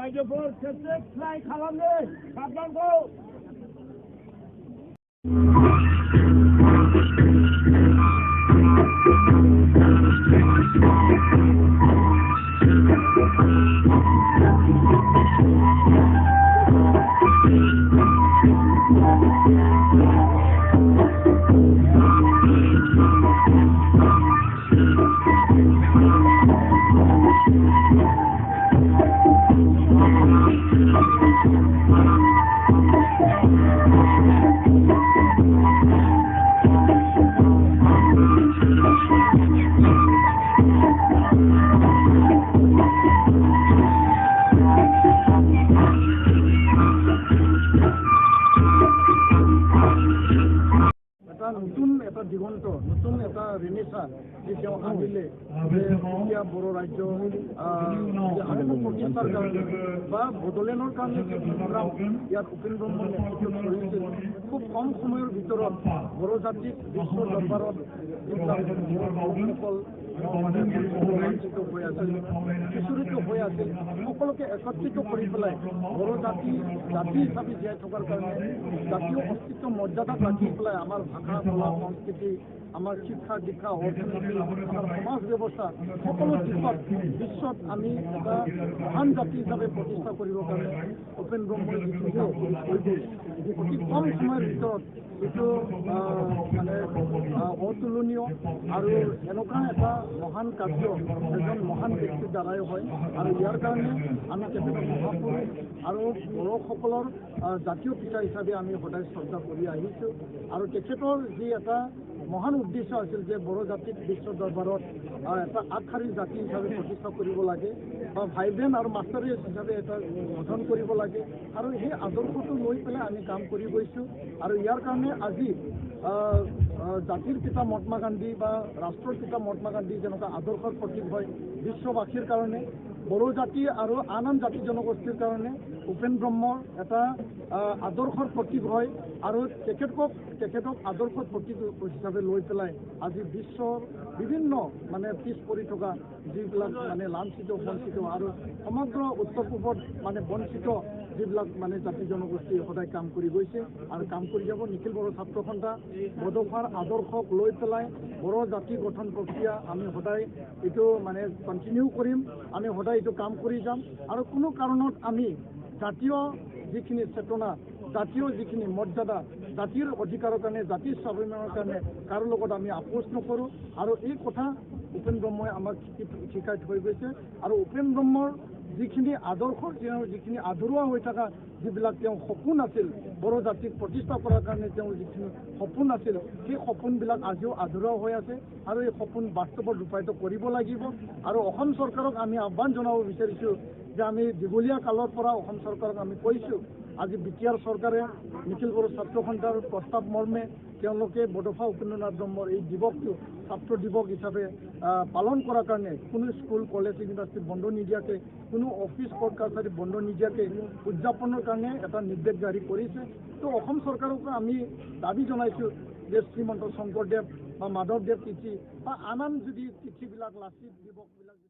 राइजोफोर खेबसे फ्लाइ खालामनो साबधानखौ নতুন এটা দিগন্ত নতুন এটা ৰেনেছা যে তেওঁ আনিলে এতিয়া বড়ো ৰাজ্য প্ৰতিষ্ঠাৰ কাৰণে বা বড়োলেণ্ডৰ কাৰণে যে সংগ্ৰাম ইয়াত উপেন ব্ৰহ্মৰ নেতৃত্বত কৰিছিল খুব কম সময়ৰ ভিতৰত বড়ো জাতিক বিশ্ব দৰবাৰত যিসকল বঞ্চিত হৈ আছিল বিচৰিত হৈ আছিল সকলোকে একত্ৰিত কৰি পেলাই বড়ো জাতি হিচাপে জীয়াই থকাৰ কাৰণে জাতীয় অস্তিত্ব মৰ্যাদাত ৰাখি পেলাই আমাৰ ভাষা কলা সংস্কৃতি আমাৰ শিক্ষা দীক্ষা অৰ্থনীতি আমাৰ সমাজ ব্যৱস্থা সকলো দিশত বিশ্বত আমি এটা মহান জাতি হিচাপে প্ৰতিষ্ঠা কৰিবৰ কাৰণে উপেন ব্ৰহ্মই যিখিনি অতি কম সময়ৰ ভিতৰত এইটো মানে অতুলনীয় আৰু এনেকুৱা এটা মহান কাৰ্য এজন মহান ব্যক্তিৰ দ্বাৰাই হয় আৰু ইয়াৰ কাৰণে আমি তেখেতক মহাপুৰুষ আৰু বড়োসকলৰ জাতীয় পিতা হিচাপে আমি সদায় শ্ৰদ্ধা কৰি আহিছোঁ আৰু তেখেতৰ যি এটা মহান উদ্দেশ্য আছিল যে বড়ো জাতিক বিশ্ব দৰবাৰত এটা আগশাৰীৰ জাতি হিচাপে প্ৰতিষ্ঠা কৰিব লাগে বা ভাইব্ৰেণ্ট আৰু মাষ্টাৰিয়েছ হিচাপে এটা গঠন কৰিব লাগে আৰু সেই আদৰ্শটো লৈ পেলাই আমি কাম কৰি গৈছোঁ আৰু ইয়াৰ কাৰণে আজি জাতিৰ পিতা মহাত্মা গান্ধী বা ৰাষ্ট্ৰৰ পিতা মহাত্মা গান্ধী যেনেকুৱা আদৰ্শৰ প্ৰতীক হয় বিশ্ববাসীৰ কাৰণে বড়ো জাতি আৰু আন জাতি জনগোষ্ঠীৰ কাৰণে উপেন ব্ৰহ্মৰ এটা আদৰ্শৰ প্ৰতীক হয় আৰু তেখেতক আদৰ্শৰ প্ৰতীক হিচাপে লৈ পেলাই আজি বিশ্বৰ বিভিন্ন মানে পিছ পৰি থকা যিবিলাক মানে লাঞ্ছিত বঞ্চিত আৰু সমগ্ৰ উত্তৰ পূবত মানে বঞ্চিত যিবিলাক মানে জাতি জনগোষ্ঠী সদায় কাম কৰি গৈছে আৰু কাম কৰি যাব নিখিল বড়ো ছাত্ৰ সন্থা বড়োফাৰ আদৰ্শক লৈ পেলাই বড়ো জাতি গঠন প্ৰক্ৰিয়া আমি সদায় এইটো মানে কণ্টিনিউ কৰিম আমি সদায় এইটো কাম কৰি যাম আৰু কোনো কাৰণত আমি জাতীয় যিখিনি চেতনা জাতীয় যিখিনি মৰ্যাদা জাতিৰ অধিকাৰৰ কাৰণে জাতিৰ স্বাভিমানৰ কাৰণে কাৰো লগত আমি আপোচ নকৰোঁ আৰু এই কথা উপেন ব্ৰহ্মই আমাক শিকাই থৈ গৈছে আৰু উপেন ব্ৰহ্মৰ যিখিনি আদৰ্শৰ যিখিনি আধৰুৱা হৈ থকা যিবিলাক তেওঁ সপোন আছিল বড়ো জাতিক প্ৰতিষ্ঠা কৰাৰ কাৰণে তেওঁ যিখিনি সপোন আছিল সেই সপোনবিলাক আজিও আধৰুৱা হৈ আছে আৰু এই সপোন বাস্তৱত ৰূপায়িত কৰিব লাগিব আৰু অসম চৰকাৰক আমি আহ্বান জনাব বিচাৰিছোঁ যে আমি দীঘলীয়া কালৰ পৰা অসম চৰকাৰক আমি কৈছোঁ আজি বিটিআৰ চৰকাৰে নিখিল বড়ো ছাত্ৰ সন্থাৰ প্ৰস্তাৱ মৰ্মে তেওঁলোকে বডোফা উপেন্দ্ৰনাথ ব্ৰহ্মৰ এই দিৱসটো ছাত্ৰ দিৱস হিচাপে পালন কৰাৰ কাৰণে কোনো স্কুল কলেজ ইউনিভাৰ্চিটি বন্ধ নিদিয়াকৈ কোনো অফিচ কোৰ্ট কাছাৰী বন্ধ নিদিয়াকৈ উদযাপনৰ কাৰণে এটা নিৰ্দেশ জাৰি কৰিছে তো অসম চৰকাৰকো আমি দাবী জনাইছোঁ যে শ্ৰীমন্ত শংকৰদেৱ বা মাধৱদেৱ তিথি বা আন যদি তিথিবিলাক লাচিত দিৱসবিলাক